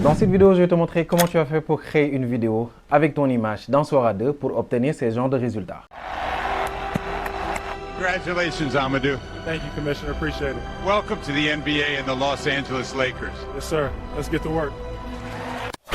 Dans cette vidéo, je vais te montrer comment tu as fait pour créer une vidéo avec ton image dans Sora 2 pour obtenir ce genre de résultats. Congratulations, Amadou. Thank you, Commissioner. Appreciate it. Welcome to the NBA and the Los Angeles Lakers. Yes, sir. Let's get to work.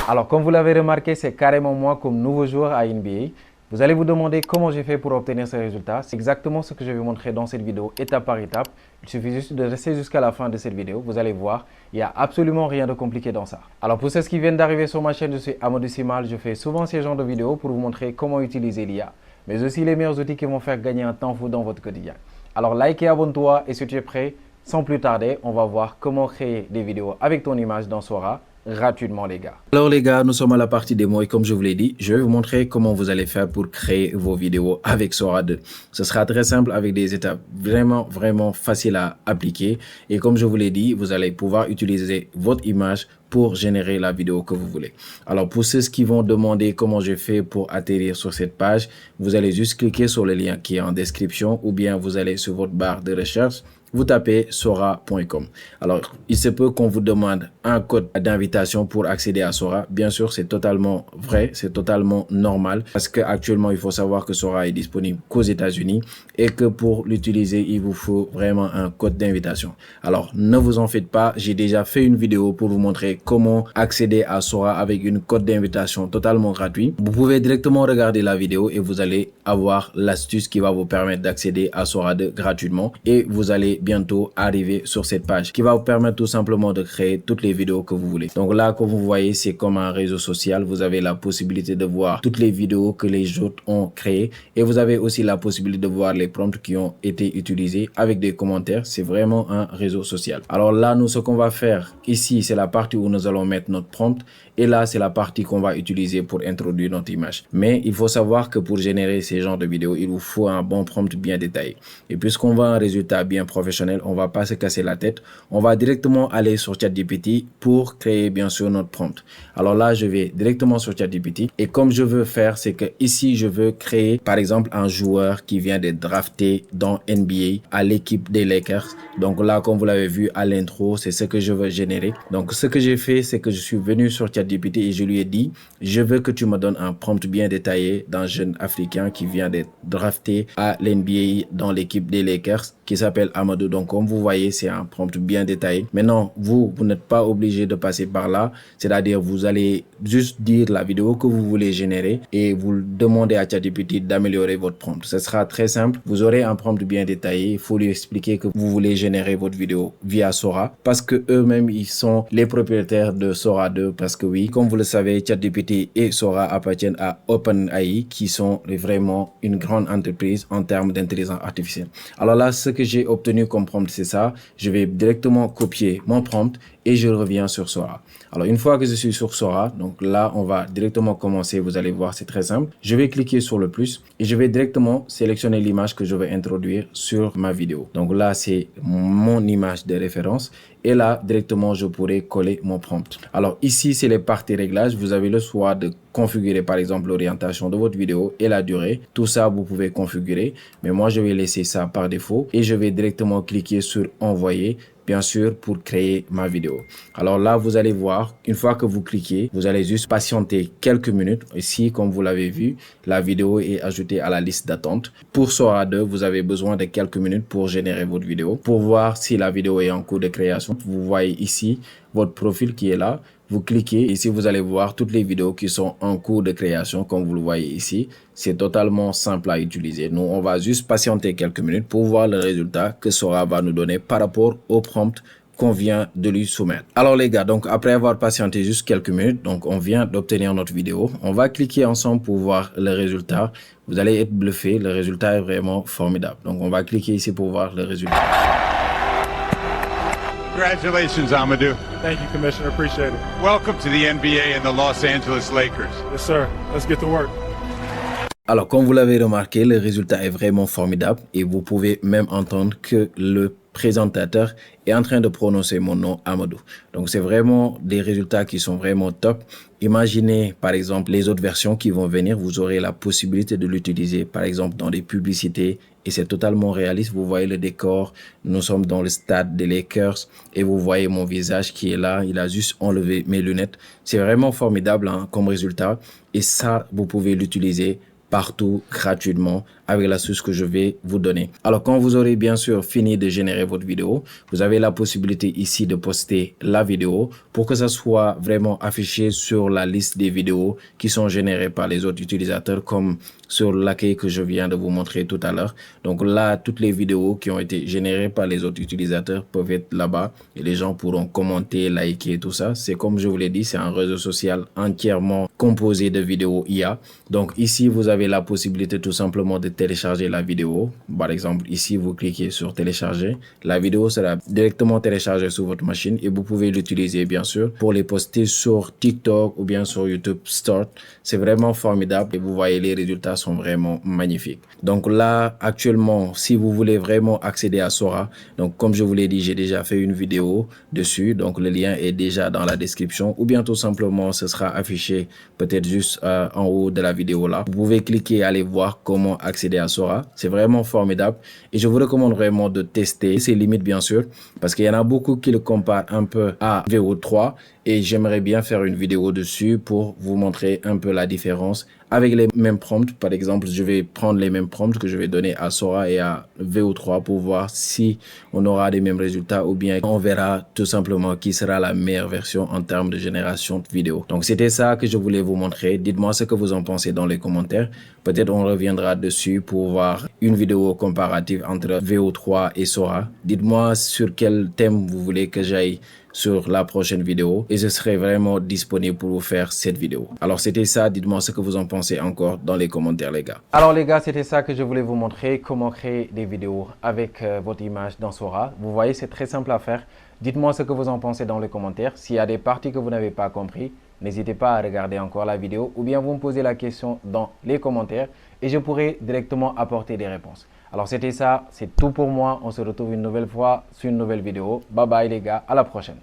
Alors, comme vous l'avez remarqué, c'est carrément moi comme nouveau joueur à NBA. Vous allez vous demander comment j'ai fait pour obtenir ces résultats. C'est exactement ce que je vais montrer dans cette vidéo, étape par étape. Il suffit juste de rester jusqu'à la fin de cette vidéo. Vous allez voir, il n'y a absolument rien de compliqué dans ça. Alors pour ceux qui viennent d'arriver sur ma chaîne, je suis Amadou Simal. Je fais souvent ces genres de vidéos pour vous montrer comment utiliser l'IA, mais aussi les meilleurs outils qui vont faire gagner un temps fou dans votre quotidien. Alors like et abonne-toi, et si tu es prêt, sans plus tarder, on va voir comment créer des vidéos avec ton image dans Sora gratuitement, les gars. Alors les gars, nous sommes à la partie démo et comme je vous l'ai dit, je vais vous montrer comment vous allez faire pour créer vos vidéos avec Sora 2. Ce sera très simple avec des étapes vraiment faciles à appliquer et comme je vous l'ai dit, vous allez pouvoir utiliser votre image pour générer la vidéo que vous voulez. Alors pour ceux qui vont demander comment je fais pour atterrir sur cette page, vous allez juste cliquer sur le lien qui est en description ou bien vous allez sur votre barre de recherche, vous tapez sora.com. Alors, il se peut qu'on vous demande un code d'invitation pour accéder à Sora. Bien sûr, c'est totalement vrai, c'est totalement normal parce qu'actuellement, il faut savoir que Sora est disponible qu'aux États-Unis et que pour l'utiliser, il vous faut vraiment un code d'invitation. Alors, ne vous en faites pas, j'ai déjà fait une vidéo pour vous montrer comment accéder à Sora avec une code d'invitation totalement gratuit. Vous pouvez directement regarder la vidéo et vous allez avoir l'astuce qui va vous permettre d'accéder à Sora 2 gratuitement et vous allez bientôt arriver sur cette page qui va vous permettre tout simplement de créer toutes les vidéos que vous voulez. Donc là, comme vous voyez, c'est comme un réseau social. Vous avez la possibilité de voir toutes les vidéos que les autres ont créées et vous avez aussi la possibilité de voir les prompts qui ont été utilisés avec des commentaires. C'est vraiment un réseau social. Alors là, nous, ce qu'on va faire ici, c'est la partie où nous allons mettre notre prompt et là, c'est la partie qu'on va utiliser pour introduire notre image. Mais il faut savoir que pour générer ces genres de vidéos, il vous faut un bon prompt bien détaillé. Et puisqu'on veut un résultat bien professionnel, on va pas se casser la tête. On va directement aller sur ChatGPT pour créer bien sûr notre prompt. Alors là, je vais directement sur ChatGPT et comme je veux faire, c'est que ici, je veux créer par exemple un joueur qui vient d'être drafté dans NBA à l'équipe des Lakers. Donc là, comme vous l'avez vu à l'intro, c'est ce que je veux générer. Donc ce que j'ai fait, c'est que je suis venu sur ChatGPT et je lui ai dit, je veux que tu me donnes un prompt bien détaillé d'un jeune africain qui vient d'être drafté à l'NBA dans l'équipe des Lakers qui s'appelle Amadou. Donc comme vous voyez, c'est un prompt bien détaillé. Maintenant, vous n'êtes pas obligé de passer par là. C'est-à-dire, vous allez juste dire la vidéo que vous voulez générer et vous demandez à ChatGPT d'améliorer votre prompt. Ce sera très simple. Vous aurez un prompt bien détaillé. Il faut lui expliquer que vous voulez générer votre vidéo via Sora parce que eux-mêmes, ils sont les propriétaires de Sora 2 parce que oui, comme vous le savez, ChatGPT et Sora appartiennent à OpenAI qui sont vraiment une grande entreprise en termes d'intelligence artificielle. Alors là, ce que j'ai obtenu comme prompt, c'est ça. Je vais directement copier mon prompt et je reviens sur Sora. Alors, une fois que je suis sur Sora, donc là, on va directement commencer. Vous allez voir, c'est très simple. Je vais cliquer sur le plus et je vais directement sélectionner l'image que je vais introduire sur ma vidéo. Donc là, c'est mon image de référence. Et là, directement, je pourrai coller mon prompt. Alors ici, c'est les parties réglages. Vous avez le choix de configurer, par exemple, l'orientation de votre vidéo et la durée. Tout ça, vous pouvez configurer. Mais moi, je vais laisser ça par défaut et je vais directement cliquer sur envoyer, bien sûr, pour créer ma vidéo. Alors là, vous allez voir, une fois que vous cliquez, vous allez juste patienter quelques minutes. Ici, comme vous l'avez vu, la vidéo est ajoutée à la liste d'attente. Pour Sora 2, vous avez besoin de quelques minutes pour générer votre vidéo. Pour voir si la vidéo est en cours de création, vous voyez ici votre profil qui est là. Vous cliquez ici, vous allez voir toutes les vidéos qui sont en cours de création, comme vous le voyez ici. C'est totalement simple à utiliser. Nous, on va juste patienter quelques minutes pour voir le résultat que Sora va nous donner par rapport au prompt qu'on vient de lui soumettre. Alors les gars, donc après avoir patienté juste quelques minutes, donc on vient d'obtenir notre vidéo. On va cliquer ensemble pour voir le résultat. Vous allez être bluffé, le résultat est vraiment formidable. Donc on va cliquer ici pour voir le résultat. Congratulations, Amadou. Thank you, Commissioner. Appreciate it. Welcome to the NBA and the Los Angeles Lakers. Yes, sir. Let's get to work. Alors, comme vous l'avez remarqué, le résultat est vraiment formidable et vous pouvez même entendre que le présentateur est en train de prononcer mon nom Amadou. Donc c'est vraiment des résultats qui sont vraiment top. Imaginez par exemple les autres versions qui vont venir, vous aurez la possibilité de l'utiliser par exemple dans des publicités et c'est totalement réaliste. Vous voyez le décor, nous sommes dans le stade des Lakers et vous voyez mon visage qui est là, il a juste enlevé mes lunettes. C'est vraiment formidable hein, comme résultat et ça vous pouvez l'utiliser partout gratuitement avec l'astuce que je vais vous donner. Alors quand vous aurez bien sûr fini de générer votre vidéo, vous avez la possibilité ici de poster la vidéo pour que ça soit vraiment affiché sur la liste des vidéos qui sont générées par les autres utilisateurs comme sur l'accueil que je viens de vous montrer tout à l'heure. Donc là, toutes les vidéos qui ont été générées par les autres utilisateurs peuvent être là-bas et les gens pourront commenter, liker, tout ça. C'est comme je vous l'ai dit, c'est un réseau social entièrement composé de vidéos IA. Donc ici, vous avez la possibilité tout simplement de télécharger la vidéo. Par exemple, ici, vous cliquez sur télécharger. La vidéo sera directement téléchargée sur votre machine et vous pouvez l'utiliser bien sûr pour les poster sur TikTok ou bien sur YouTube Start. C'est vraiment formidable et vous voyez les résultats sont vraiment magnifiques. Donc là, actuellement, si vous voulez vraiment accéder à Sora, donc comme je vous l'ai dit, j'ai déjà fait une vidéo dessus. Donc le lien est déjà dans la description ou bien tout simplement, ce sera affiché peut-être juste en haut de la vidéo là. Vous pouvez cliquer et aller voir comment accéder à Sora. C'est vraiment formidable et je vous recommande vraiment de tester ses limites bien sûr parce qu'il y en a beaucoup qui le comparent un peu à VO3 et j'aimerais bien faire une vidéo dessus pour vous montrer un peu la différence avec les mêmes prompts. Par exemple, je vais prendre les mêmes prompts que je vais donner à Sora et à VO3 pour voir si on aura les mêmes résultats ou bien on verra tout simplement qui sera la meilleure version en termes de génération de vidéos. Donc c'était ça que je voulais vous montrer. Dites-moi ce que vous en pensez dans les commentaires. Peut-être on reviendra dessus pour voir une vidéo comparative entre VO3 et Sora. Dites-moi sur quel thème vous voulez que j'aille sur la prochaine vidéo et je serai vraiment disponible pour vous faire cette vidéo. Alors c'était ça, dites-moi ce que vous en pensez encore dans les commentaires les gars. Alors les gars, c'était ça que je voulais vous montrer, comment créer des vidéos avec votre image dans Sora. Vous voyez, c'est très simple à faire. Dites-moi ce que vous en pensez dans les commentaires. S'il y a des parties que vous n'avez pas compris, n'hésitez pas à regarder encore la vidéo ou bien vous me posez la question dans les commentaires et je pourrai directement apporter des réponses. Alors c'était ça, c'est tout pour moi. On se retrouve une nouvelle fois sur une nouvelle vidéo. Bye bye les gars, à la prochaine.